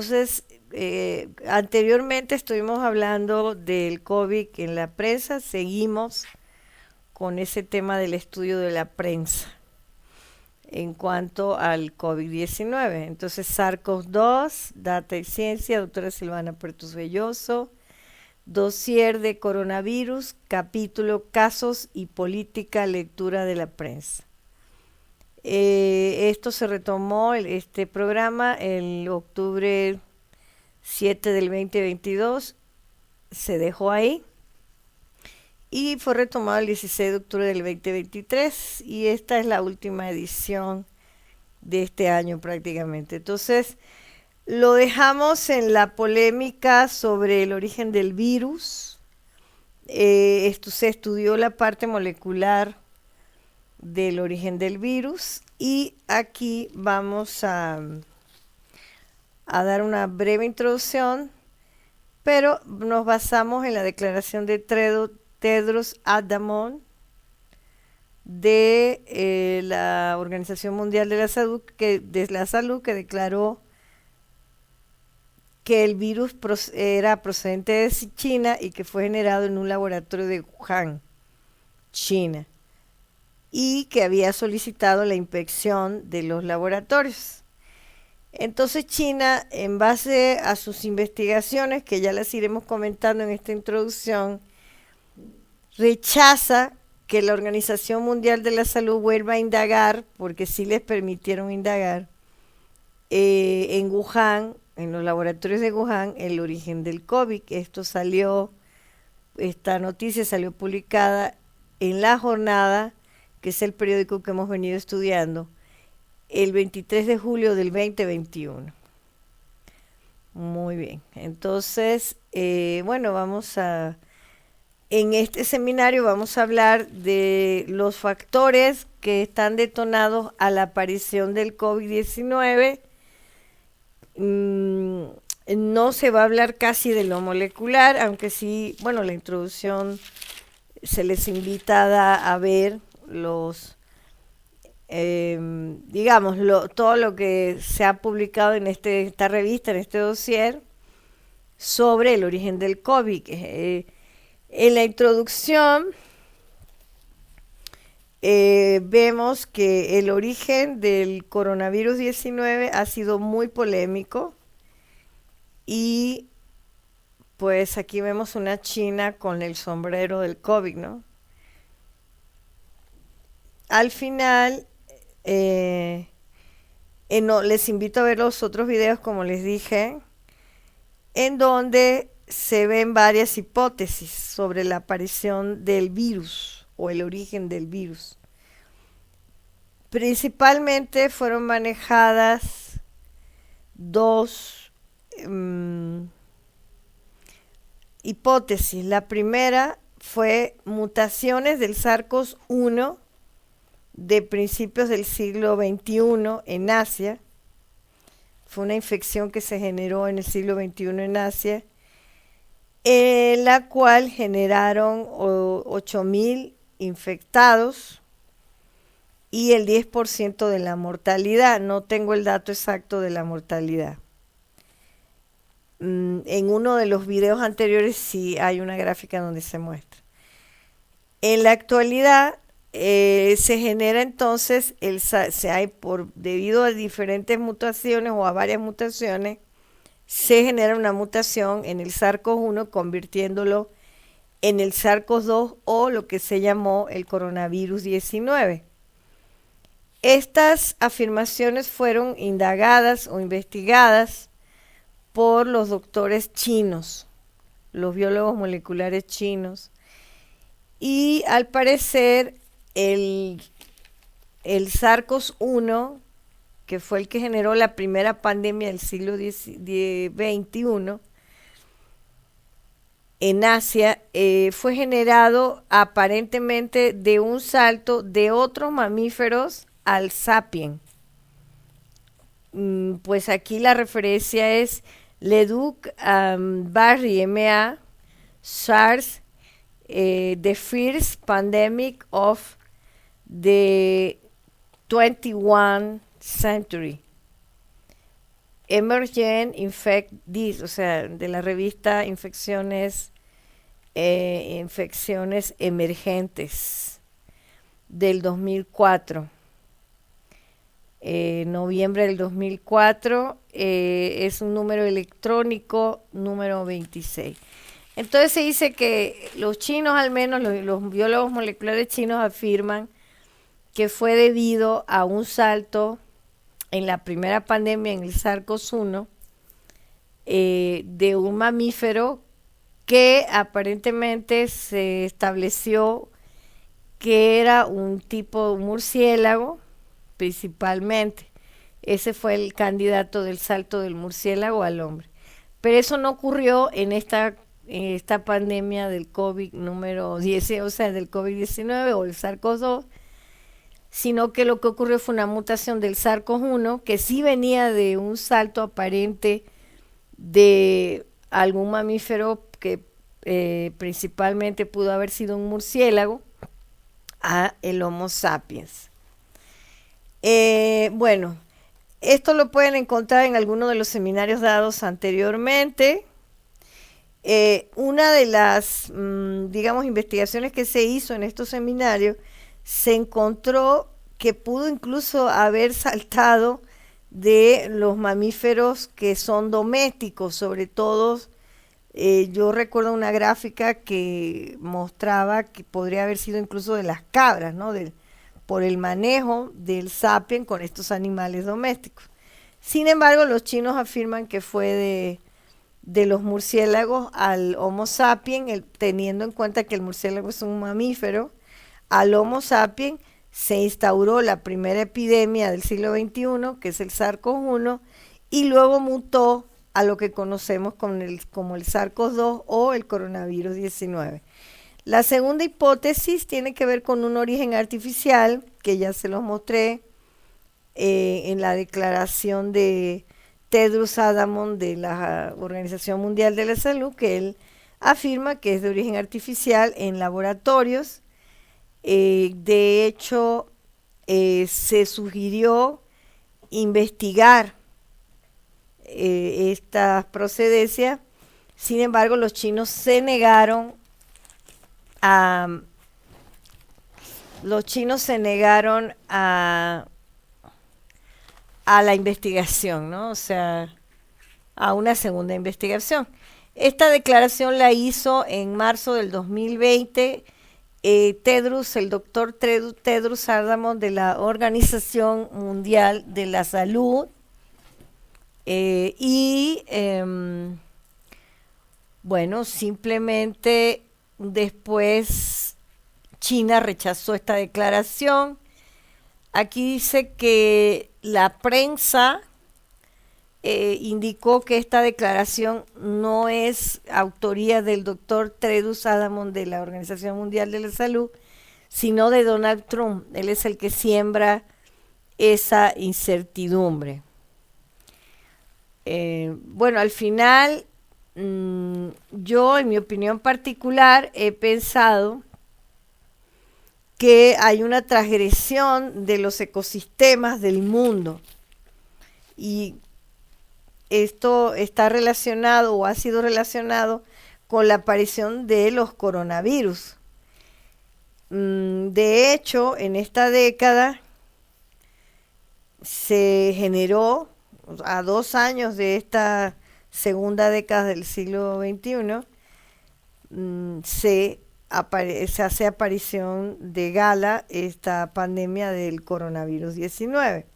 Entonces, anteriormente estuvimos hablando del COVID en la prensa, seguimos con ese tema del estudio de la prensa en cuanto al COVID-19. Entonces, SARS-CoV-2, Data y Ciencia, doctora Silvana Puertos Belloso, dossier de coronavirus, capítulo Casos y Política, lectura de la prensa. Esto se retomó, este programa, el octubre 7 del 2022, se dejó ahí y fue retomado el 16 de octubre del 2023 y esta es la última edición de este año prácticamente. Entonces, lo dejamos en la polémica sobre el origen del virus. Esto se estudió la parte molecular del origen del virus y aquí vamos a dar una breve introducción, pero nos basamos en la declaración de Tedros Adhanom de la Organización Mundial de la Salud, que declaró que el virus era procedente de China y que fue generado en un laboratorio de Wuhan, China, y que había solicitado la inspección de los laboratorios. Entonces China, en base a sus investigaciones, que ya las iremos comentando en esta introducción, rechaza que la Organización Mundial de la Salud vuelva a indagar, porque sí les permitieron indagar, en Wuhan, en los laboratorios de Wuhan, el origen del COVID. Esta noticia salió publicada en La Jornada, que es el periódico que hemos venido estudiando, el 23 de julio del 2021. Muy bien, entonces, en este seminario vamos a hablar de los factores que están detonados a la aparición del COVID-19. No se va a hablar casi de lo molecular, aunque sí, bueno, la introducción se les invita a ver todo lo que se ha publicado en esta revista, en este dossier, sobre el origen del COVID. En la introducción vemos que el origen del coronavirus 19 ha sido muy polémico y pues aquí vemos una china con el sombrero del COVID, ¿no? Al final, les invito a ver los otros videos, como les dije, en donde se ven varias hipótesis sobre la aparición del virus o el origen del virus. Principalmente fueron manejadas dos hipótesis. La primera fue mutaciones del SARS-CoV-1 de principios del siglo XXI en Asia. Fue una infección que se generó en el siglo XXI en Asia, en la cual generaron 8.000 infectados y el 10% de la mortalidad. No tengo el dato exacto de la mortalidad. En uno de los videos anteriores sí hay una gráfica donde se muestra. En la actualidad se genera entonces, debido a diferentes mutaciones o a varias mutaciones, se genera una mutación en el SARS-CoV-1 convirtiéndolo en el SARS-CoV-2 o lo que se llamó el coronavirus 19. Estas afirmaciones fueron indagadas o investigadas por los doctores chinos, los biólogos moleculares chinos, y al parecer el SARS-CoV-1, que fue el que generó la primera pandemia del siglo XXI en Asia, fue generado aparentemente de un salto de otros mamíferos al sapien. Pues aquí la referencia es Leduc Barry MA SARS, the first pandemic of the 21st century. Emergent Infect Dis, o sea, de la revista Infecciones Emergentes del 2004. Noviembre del 2004, es un número electrónico número 26. Entonces se dice que los chinos, al menos los biólogos moleculares chinos, afirman que fue debido a un salto en la primera pandemia en el SARS-CoV-1 de un mamífero que aparentemente se estableció que era un tipo de murciélago principalmente. Ese fue el candidato del salto del murciélago al hombre. Pero eso no ocurrió en esta pandemia del COVID número 10, o sea, del COVID-19 o el SARS-CoV-2, sino que lo que ocurrió fue una mutación del SARS-CoV-1 que sí venía de un salto aparente de algún mamífero que principalmente pudo haber sido un murciélago a el Homo sapiens. Bueno, esto lo pueden encontrar en algunos de los seminarios dados anteriormente. Una de las, digamos, investigaciones que se hizo en estos seminarios, se encontró que pudo incluso haber saltado de los mamíferos que son domésticos, sobre todo. Yo recuerdo una gráfica que mostraba que podría haber sido incluso de las cabras, ¿no? Por el manejo del sapien con estos animales domésticos. Sin embargo, los chinos afirman que fue de los murciélagos al Homo sapiens, teniendo en cuenta que el murciélago es un mamífero. Al Homo sapiens se instauró la primera epidemia del siglo XXI, que es el SARS-CoV-1, y luego mutó a lo que conocemos como el SARS-CoV-2 o el coronavirus 19. La segunda hipótesis tiene que ver con un origen artificial, que ya se los mostré en la declaración de Tedros Adhanom de la Organización Mundial de la Salud, que él afirma que es de origen artificial en laboratorios. De hecho, se sugirió investigar estas procedencias. Sin embargo, los chinos se negaron a la investigación, ¿no? O sea, a una segunda investigación. Esta declaración la hizo en marzo del 2020 el doctor Tedros Adhanom de la Organización Mundial de la Salud, bueno, simplemente después China rechazó esta declaración. Aquí dice que la prensa indicó que esta declaración no es autoría del doctor Tedros Adhanom de la Organización Mundial de la Salud, sino de Donald Trump. Él es el que siembra esa incertidumbre. Bueno, al final, yo, en mi opinión particular, he pensado que hay una transgresión de los ecosistemas del mundo, y esto está relacionado o ha sido relacionado con la aparición de los coronavirus. De hecho, en esta década se generó, a 2 años de esta segunda década del siglo XXI, se hace aparición de gala esta pandemia del coronavirus 19.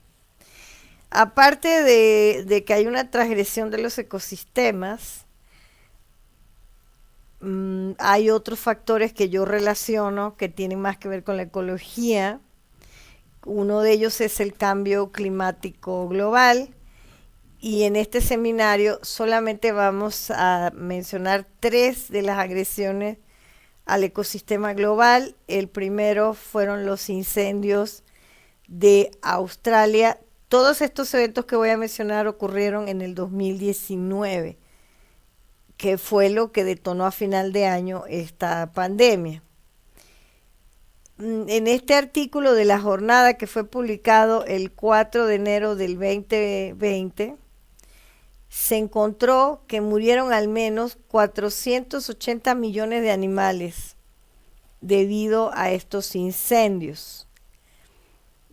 Aparte de que hay una transgresión de los ecosistemas, hay otros factores que yo relaciono que tienen más que ver con la ecología. Uno de ellos es el cambio climático global, y en este seminario solamente vamos a mencionar 3 de las agresiones al ecosistema global. El primero fueron los incendios de Australia. Todos estos eventos que voy a mencionar ocurrieron en el 2019, que fue lo que detonó a final de año esta pandemia. En este artículo de La Jornada, que fue publicado el 4 de enero del 2020, se encontró que murieron al menos 480 millones de animales debido a estos incendios.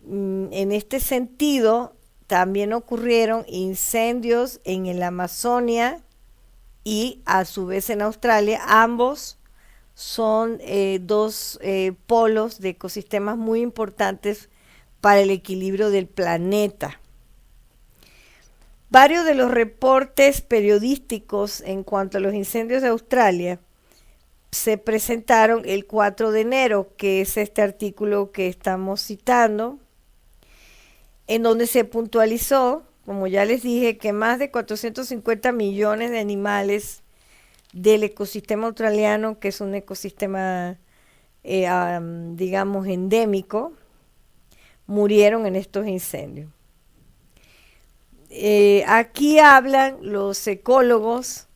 En este sentido, también ocurrieron incendios en el Amazonia y a su vez en Australia. Ambos son dos polos de ecosistemas muy importantes para el equilibrio del planeta. Varios de los reportes periodísticos en cuanto a los incendios de Australia se presentaron el 4 de enero, que es este artículo que estamos citando, en donde se puntualizó, como ya les dije, que más de 450 millones de animales del ecosistema australiano, que es un ecosistema, digamos, endémico, murieron en estos incendios. Aquí hablan los ecólogos,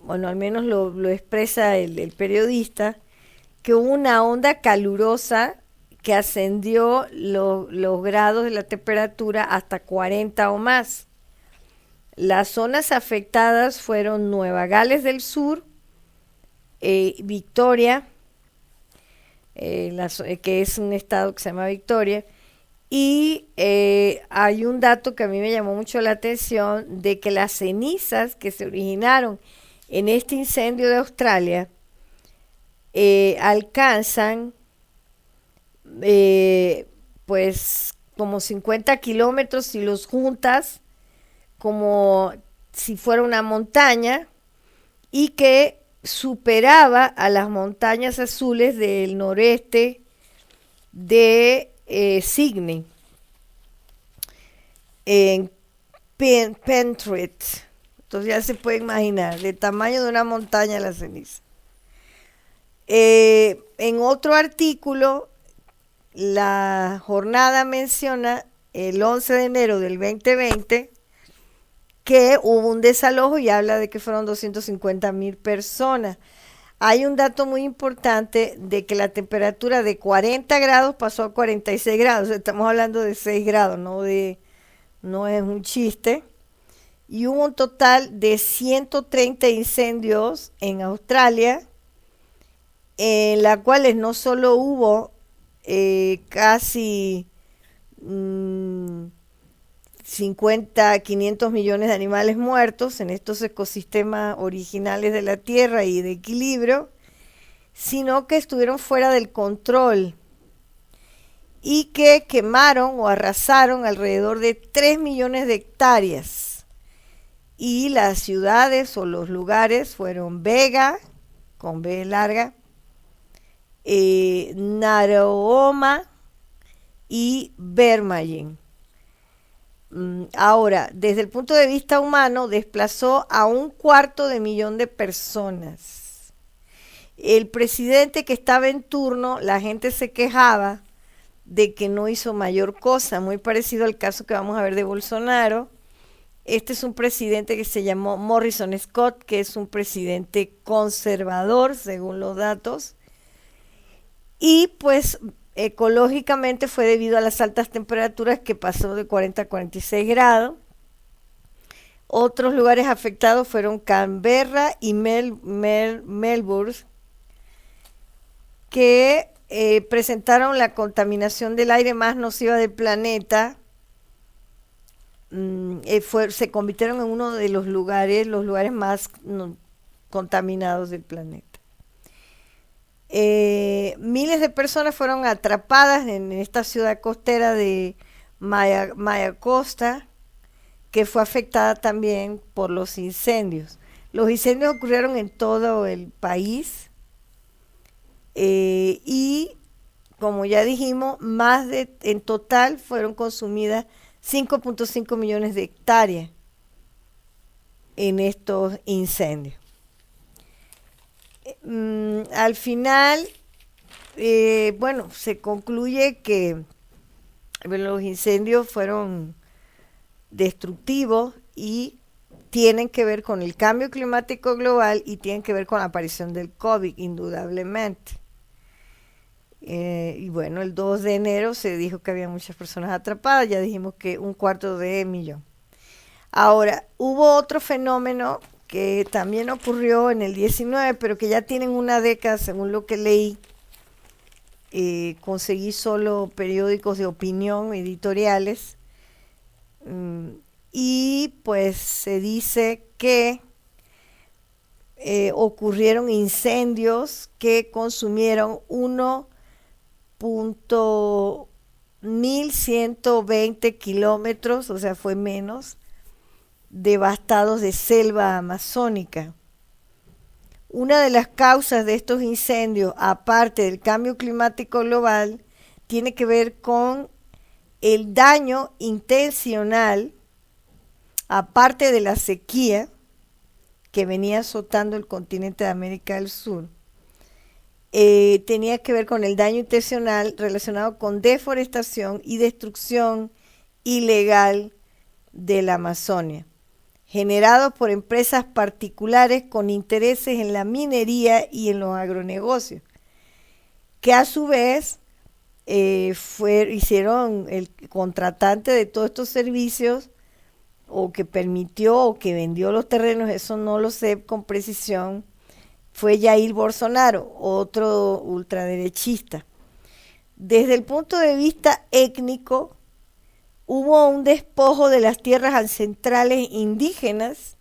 bueno, al menos lo expresa el periodista, que hubo una onda calurosa que ascendió los grados de la temperatura hasta 40 o más. Las zonas afectadas fueron Nueva Gales del Sur, Victoria, que es un estado que se llama Victoria, y hay un dato que a mí me llamó mucho la atención, de que las cenizas que se originaron en este incendio de Australia alcanzan pues como 50 kilómetros si los juntas, como si fuera una montaña, y que superaba a las montañas azules del noreste de Sydney, en Penrith. Entonces ya se puede imaginar el tamaño de una montaña la ceniza. En otro artículo, la jornada menciona el 11 de enero del 2020 que hubo un desalojo y habla de que fueron 250,000 personas. Hay un dato muy importante de que la temperatura de 40 grados pasó a 46 grados. Estamos hablando de 6 grados, no es un chiste. Y hubo un total de 130 incendios en Australia, en las cuales no solo hubo casi 500 millones de animales muertos en estos ecosistemas originales de la Tierra y de equilibrio, sino que estuvieron fuera del control y que quemaron o arrasaron alrededor de 3 millones de hectáreas. Y las ciudades o los lugares fueron Vega, con B larga, Narooma y Bermayen. Ahora, desde el punto de vista humano, desplazó a 250,000 de personas. El presidente que estaba en turno, la gente se quejaba de que no hizo mayor cosa, muy parecido al caso que vamos a ver de Bolsonaro. Este es un presidente que se llamó Morrison Scott, que es un presidente conservador, según los datos. Y pues ecológicamente fue debido a las altas temperaturas, que pasó de 40 a 46 grados. Otros lugares afectados fueron Canberra y Melbourne, que presentaron la contaminación del aire más nociva del planeta. Se convirtieron en uno de los lugares más contaminados del planeta. Miles de personas fueron atrapadas en esta ciudad costera de Mayacosta, que fue afectada también por los incendios. Los incendios ocurrieron en todo el país y, como ya dijimos, en total fueron consumidas 5.5 millones de hectáreas en estos incendios. Al final, bueno, se concluye que los incendios fueron destructivos y tienen que ver con el cambio climático global y tienen que ver con la aparición del COVID, indudablemente. Y bueno, el 2 de enero se dijo que había muchas personas atrapadas, ya dijimos que 250,000. Ahora, hubo otro fenómeno que también ocurrió en el 19, pero que ya tienen una década, según lo que leí. Conseguí solo periódicos de opinión, editoriales, y pues se dice que ocurrieron incendios que consumieron 1.120 kilómetros, o sea, fue menos, devastados de selva amazónica. Una de las causas de estos incendios, aparte del cambio climático global, tiene que ver con el daño intencional, aparte de la sequía que venía azotando el continente de América del Sur. Tenía que ver con el daño intencional relacionado con deforestación y destrucción ilegal de la Amazonia, generados por empresas particulares con intereses en la minería y en los agronegocios, que a su vez hicieron el contratante de todos estos servicios, o que permitió o que vendió los terrenos, eso no lo sé con precisión, fue Jair Bolsonaro, otro ultraderechista. Desde el punto de vista étnico, hubo un despojo de las tierras ancestrales indígenas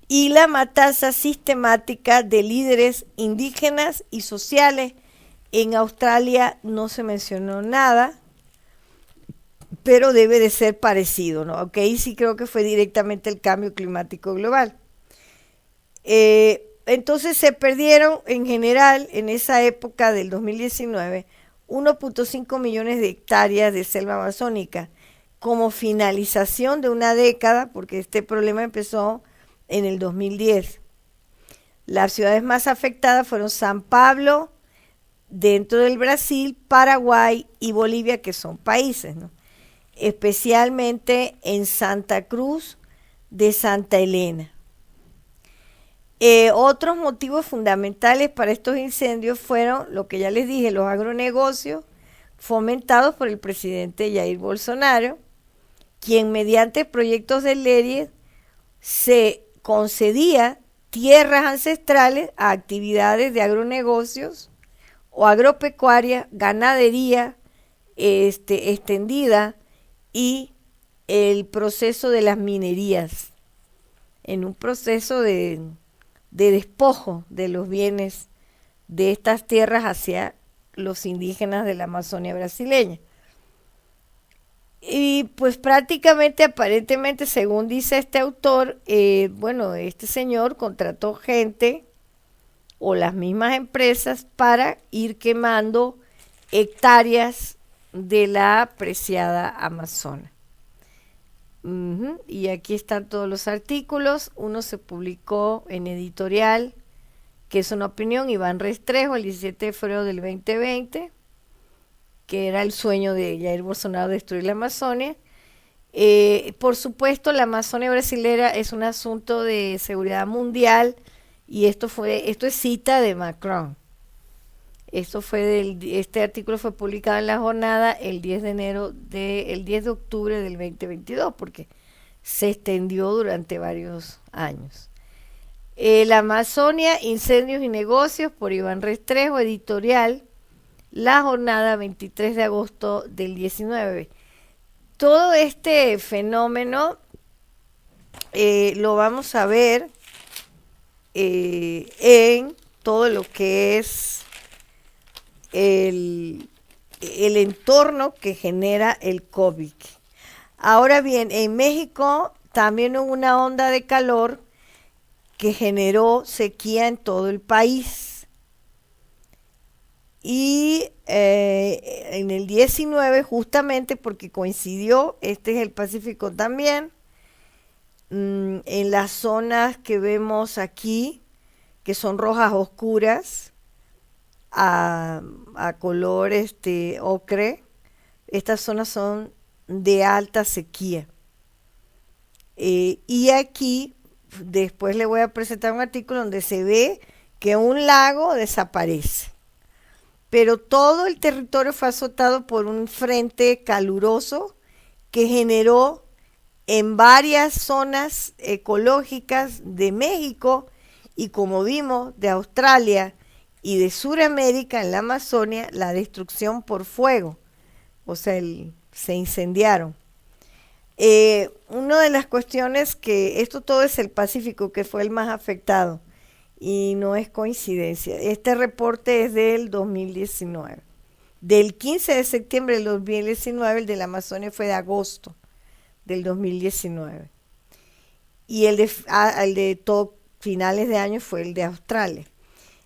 y la matanza sistemática de líderes indígenas y sociales. En Australia no se mencionó nada, pero debe de ser parecido, ¿no? Aunque ahí sí creo que fue directamente el cambio climático global. Entonces se perdieron en general en esa época del 2019 1.5 millones de hectáreas de selva amazónica como finalización de una década, porque este problema empezó en el 2010. Las ciudades más afectadas fueron San Pablo, dentro del Brasil, Paraguay y Bolivia, que son países, ¿no? Especialmente en Santa Cruz de Santa Elena. Otros motivos fundamentales para estos incendios fueron, lo que ya les dije, los agronegocios fomentados por el presidente Jair Bolsonaro, quien mediante proyectos de leyes se concedía tierras ancestrales a actividades de agronegocios o agropecuaria, ganadería extendida y el proceso de las minerías, en un proceso de despojo de los bienes de estas tierras hacia los indígenas de la Amazonia brasileña. Y pues prácticamente, aparentemente, según dice este autor, este señor contrató gente o las mismas empresas para ir quemando hectáreas de la preciada Amazona. Y aquí están todos los artículos. Uno se publicó en Editorial, que es una opinión, Iván Restrepo, el 17 de febrero del 2020, que era el sueño de Jair Bolsonaro destruir la Amazonia. Por supuesto, la Amazonia brasilera es un asunto de seguridad mundial, y esto es cita de Macron. Este artículo fue publicado en La Jornada el 10 de octubre del 2022, porque se extendió durante varios años. La Amazonia, incendios y negocios, por Iván Restrepo, Editorial, La Jornada, 23 de agosto del 19. Todo este fenómeno lo vamos a ver en todo lo que es el entorno que genera el COVID. Ahora bien, en México también hubo una onda de calor que generó sequía en todo el país. Y en el 19, justamente porque coincidió, este es el Pacífico también, en las zonas que vemos aquí, que son rojas oscuras, a color ocre, estas zonas son de alta sequía. Y aquí después le voy a presentar un artículo donde se ve que un lago desaparece, pero todo el territorio fue azotado por un frente caluroso que generó en varias zonas ecológicas de México y, como vimos, de Australia y de Sudamérica, en la Amazonia, la destrucción por fuego, o sea, se incendiaron. Una de las cuestiones que esto todo es el Pacífico, que fue el más afectado, y no es coincidencia. Este reporte es del 2019. Del 15 de septiembre del 2019, el de la Amazonia fue de agosto del 2019. Y el de todo, finales de año fue el de Australia.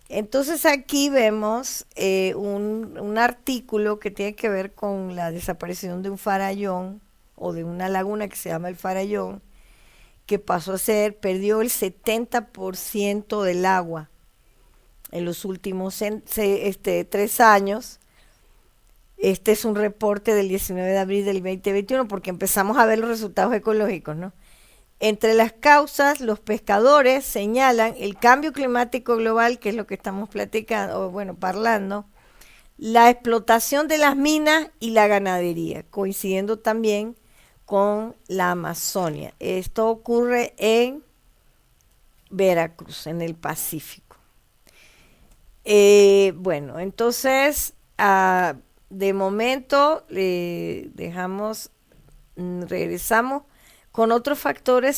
Entonces aquí vemos un artículo que tiene que ver con la desaparición de un farallón o de una laguna que se llama el Farallón, que pasó a ser, perdió el 70% del agua en los últimos 3 años. Este es un reporte del 19 de abril del 2021 porque empezamos a ver los resultados ecológicos, ¿no? Entre las causas, los pescadores señalan el cambio climático global, que es lo que estamos platicando, o bueno, parlando, la explotación de las minas y la ganadería, coincidiendo también con la Amazonia. Esto ocurre en Veracruz, en el Pacífico. Bueno, entonces, de momento, regresamos con otros factores